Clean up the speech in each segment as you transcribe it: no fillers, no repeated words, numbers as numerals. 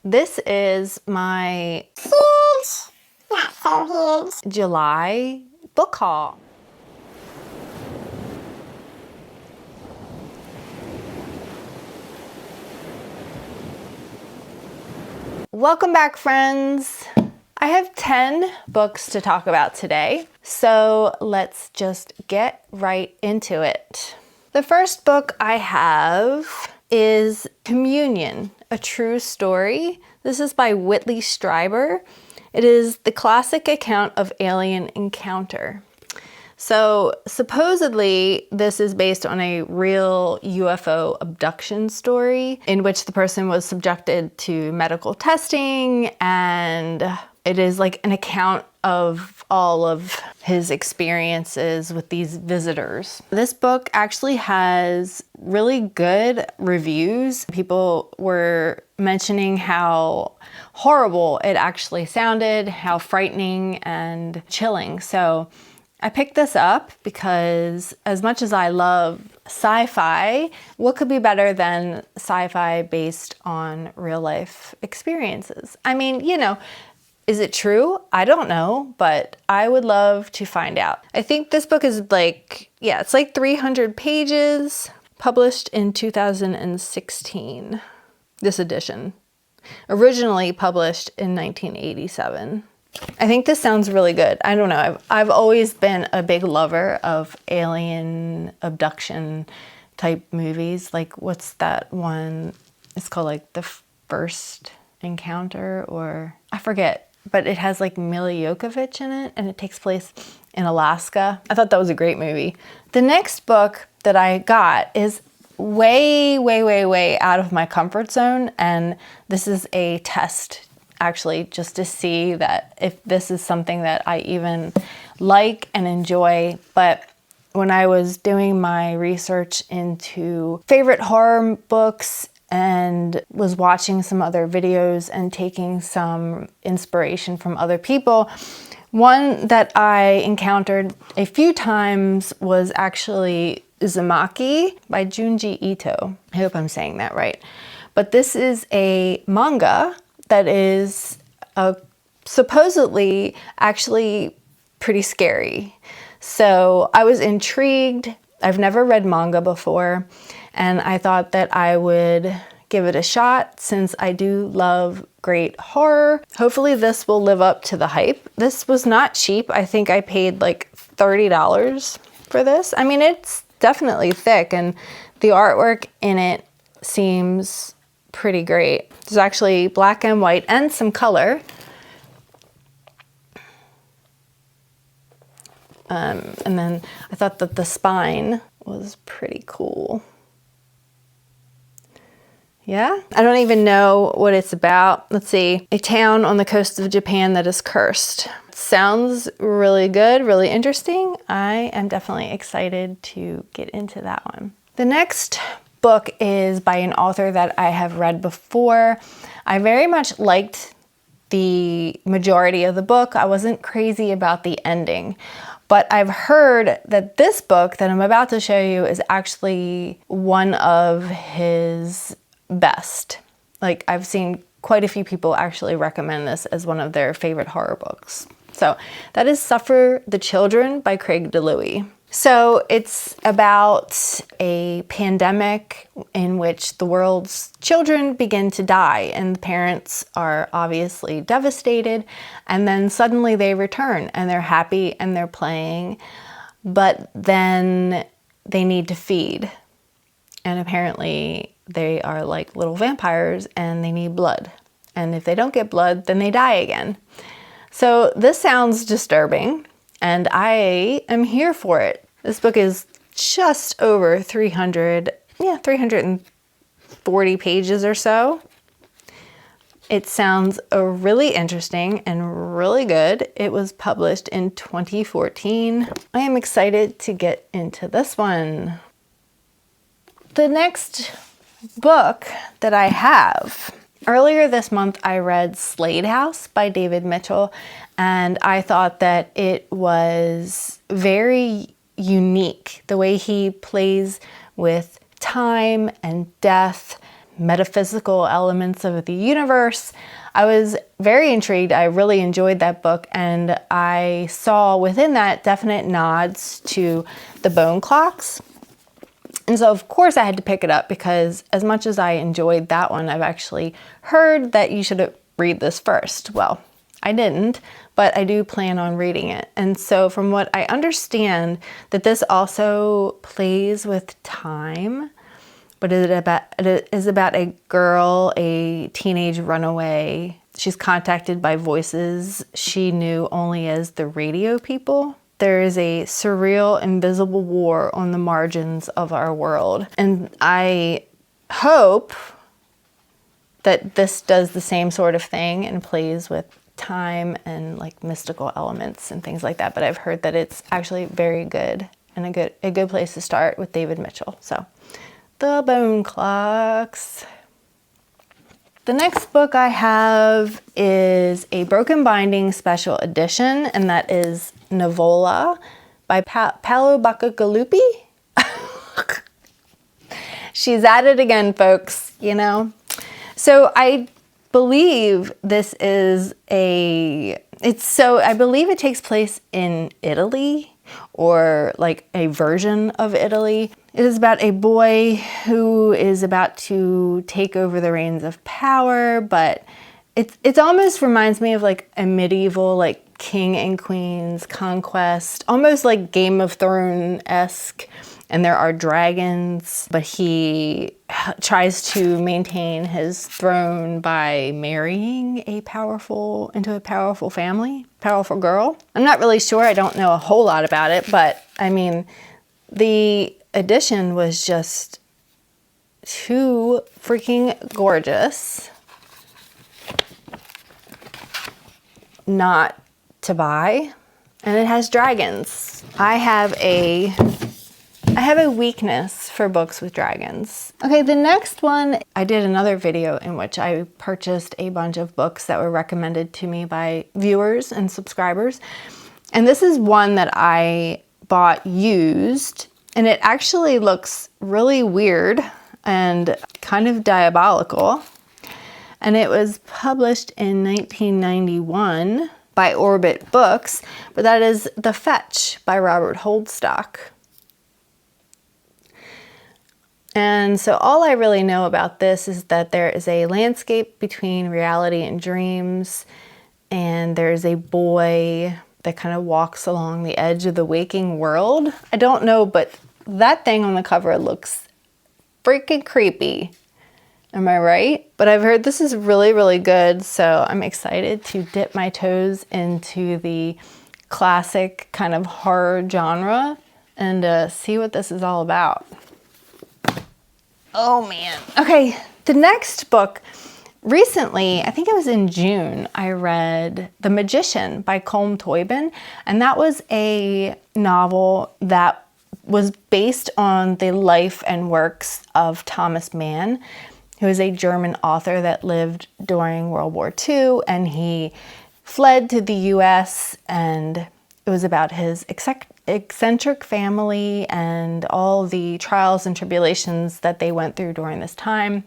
This is my huge, not so huge, July book haul. Welcome back, friends. I have 10 books to talk about today, so let's just get right into it. The first book I have is Communion, A True Story. This is by Whitley Strieber. It is the classic account of alien encounter. So supposedly this is based on a real UFO abduction story in which the person was subjected to medical testing, and it is like an account of all of his experiences with these visitors. This book actually has really good reviews. People were mentioning how horrible it actually sounded, how frightening and chilling. So I picked this up because as much as I love sci-fi, what could be better than sci-fi based on real life experiences? I mean, you know, is it true? I don't know, but I would love to find out. I think this book is like, yeah, it's like 300 pages, published in 2016, this edition. Originally published in 1987. I think this sounds really good. I don't know. I've always been a big lover of alien abduction type movies. Like, what's that one? It's called like The First Encounter, or I forget, but it has like Mila Jovovich in it and it takes place in Alaska. I thought that was a great movie. The next book that I got is way out of my comfort zone, and this is a test actually, just to see that if this is something that I even like and enjoy. But when I was doing my research into favorite horror books and was watching some other videos and taking some inspiration from other people, one that I encountered a few times was actually Uzumaki by Junji Ito. I hope I'm saying that right. But this is a manga that is supposedly actually pretty scary. So I was intrigued. I've never read manga before, and I thought that I would give it a shot since I do love great horror. Hopefully this will live up to the hype. This was not cheap. I think I paid like $30 for this. I mean, it's definitely thick, and the artwork in it seems pretty great. There's actually black and white and some color. And then I thought that the spine was pretty cool. Yeah, I don't even know what it's about. Let's see. A town on the coast of Japan that is cursed. Sounds really good, really interesting. I am definitely excited to get into that one. The next book is by an author that I have read before. I very much liked the majority of the book. I wasn't crazy about the ending, but I've heard that this book that I'm about to show you is actually one of his best. Like, I've seen quite a few people actually recommend this as one of their favorite horror books. So that is Suffer the Children by Craig DeLuey. So it's about a pandemic in which the world's children begin to die, and the parents are obviously devastated, and then suddenly they return and they're happy and they're playing, but then they need to feed. And apparently they are like little vampires and they need blood. And if they don't get blood, then they die again. So this sounds disturbing, and I am here for it. This book is just over 340 pages or so. It sounds really interesting and really good. It was published in 2014. I am excited to get into this one. The next book that I have, earlier this month I read Slade House by David Mitchell, and I thought that it was very unique, the way he plays with time and death, metaphysical elements of the universe. I was very intrigued. I really enjoyed that book, and I saw within that definite nods to the bone clocks. And so of course I had to pick it up, because as much as I enjoyed that one, I've actually heard that you should read this first. Well, I didn't, but I do plan on reading it. And so from what I understand, that this also plays with time, but it is about a girl, a teenage runaway. She's contacted by voices she knew only as the radio people. There is a surreal, invisible war on the margins of our world. And I hope that this does the same sort of thing and plays with time and like mystical elements and things like that. But I've heard that it's actually very good and a good place to start with David Mitchell. So, The Bone Clocks. The next book I have is a Broken Binding special edition, and that is Navola by Paolo Bacigalupi. She's at it again, folks, you know. So I believe this is I believe it takes place in Italy, or like a version of Italy. It is about a boy who is about to take over the reins of power, but it almost reminds me of like a medieval like king and queen's conquest, almost like Game of Thrones-esque. And there are dragons, but he tries to maintain his throne by marrying into a powerful family, powerful girl. I'm not really sure. I don't know a whole lot about it, but I mean, the edition was just too freaking gorgeous not to buy. And it has dragons. I have a weakness for books with dragons. Okay, the next one, I did another video in which I purchased a bunch of books that were recommended to me by viewers and subscribers. And this is one that I bought used, and it actually looks really weird and kind of diabolical. And it was published in 1991 by Orbit Books, but that is The Fetch by Robert Holdstock. And so all I really know about this is that there is a landscape between reality and dreams, and there's a boy that kind of walks along the edge of the waking world. I don't know, but that thing on the cover looks freaking creepy. Am I right? But I've heard this is really, really good, so I'm excited to dip my toes into the classic kind of horror genre and see what this is all about. Oh man. Okay, the next book, recently, I think it was in June, I read The Magician by Colm Toibin, and that was a novel that was based on the life and works of Thomas Mann, who is a German author that lived during World War II, and he fled to the US, and it was about his eccentric family and all the trials and tribulations that they went through during this time,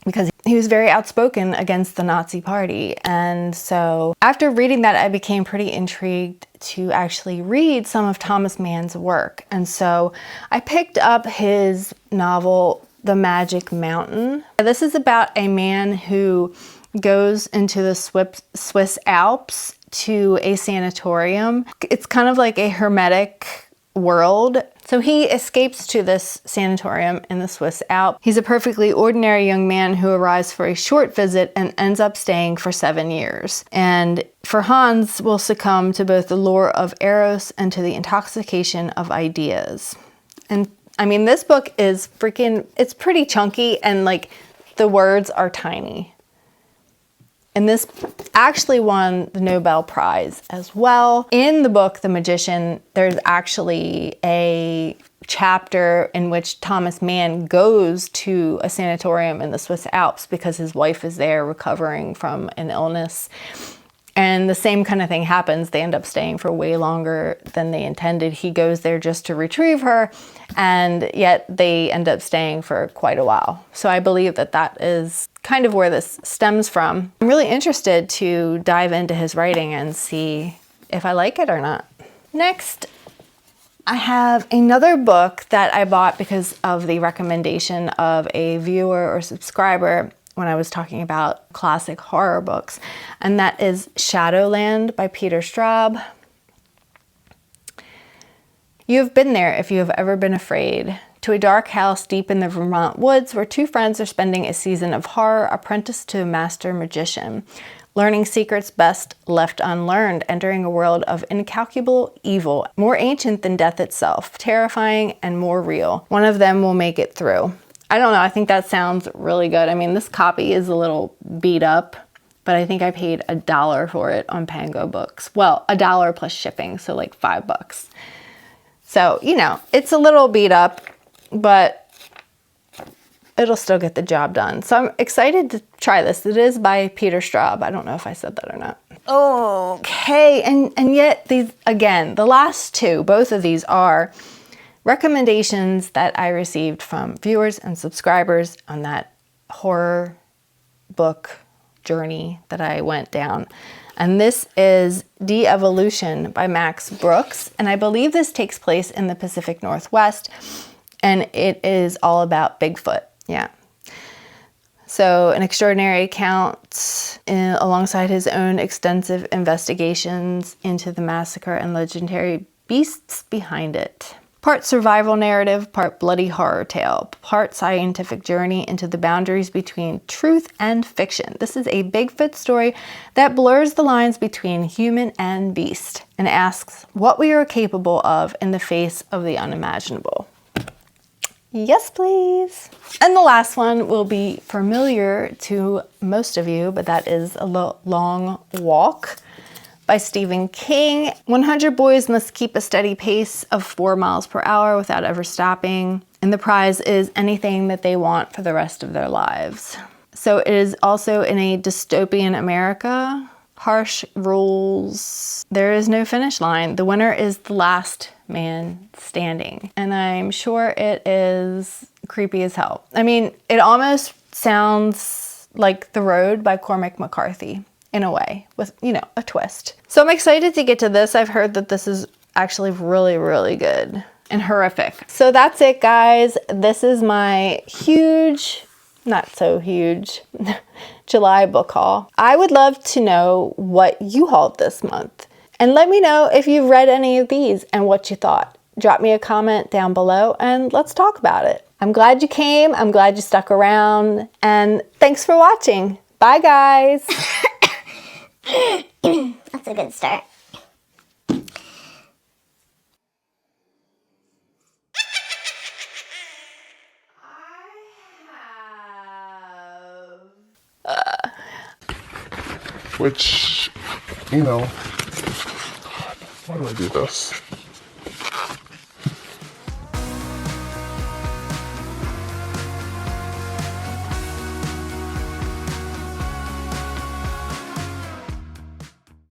because he was very outspoken against the Nazi Party. And so after reading that, I became pretty intrigued to actually read some of Thomas Mann's work. And so I picked up his novel, The Magic Mountain. This is about a man who goes into the Swiss Alps to a sanatorium. It's kind of like a hermetic world. So he escapes to this sanatorium in the Swiss Alps. He's a perfectly ordinary young man who arrives for a short visit and ends up staying for 7 years. And for Hans will succumb to both the lure of Eros and to the intoxication of ideas. And I mean, this book is it's pretty chunky, and like the words are tiny. And this actually won the Nobel Prize as well. In the book, The Magician, there's actually a chapter in which Thomas Mann goes to a sanatorium in the Swiss Alps because his wife is there recovering from an illness. And the same kind of thing happens. They end up staying for way longer than they intended. He goes there just to retrieve her, and yet they end up staying for quite a while. So I believe that that is kind of where this stems from. I'm really interested to dive into his writing and see if I like it or not. Next, I have another book that I bought because of the recommendation of a viewer or subscriber when I was talking about classic horror books, and that is Shadowland by Peter Straub. You have been there if you have ever been afraid, to a dark house deep in the Vermont woods where two friends are spending a season of horror apprenticed to a master magician, learning secrets best left unlearned, entering a world of incalculable evil, more ancient than death itself, terrifying and more real. One of them will make it through. I don't know, I think that sounds really good. I mean, this copy is a little beat up, but I think I paid $1 for it on Pango Books. Well, $1 plus shipping, so like $5. So, you know, it's a little beat up, but it'll still get the job done. So I'm excited to try this. It is by Peter Straub. I don't know if I said that or not. Okay, and yet these, again, the last two, both of these are recommendations that I received from viewers and subscribers on that horror book journey that I went down. And this is De-Evolution by Max Brooks. And I believe this takes place in the Pacific Northwest. And it is all about Bigfoot. Yeah. So an extraordinary account alongside his own extensive investigations into the massacre and legendary beasts behind it. Part survival narrative, part bloody horror tale, part scientific journey into the boundaries between truth and fiction. This is a Bigfoot story that blurs the lines between human and beast and asks what we are capable of in the face of the unimaginable. Yes, please. And the last one will be familiar to most of you, but that is A Long Walk by Stephen King. 100 boys must keep a steady pace of 4 miles per hour without ever stopping. And the prize is anything that they want for the rest of their lives. So it is also in a dystopian America. Harsh rules. There is no finish line. The winner is the last man standing. And I'm sure it is creepy as hell. I mean, it almost sounds like The Road by Cormac McCarthy in a way, with, you know, a twist. So I'm excited to get to this. I've heard that this is actually really, really good and horrific. So that's it, guys. This is my huge, not so huge, July book haul. I would love to know what you hauled this month. And let me know if you've read any of these and what you thought. Drop me a comment down below and let's talk about it. I'm glad you came. I'm glad you stuck around. And thanks for watching. Bye, guys. That's a good start. Which, you know, why do I do this?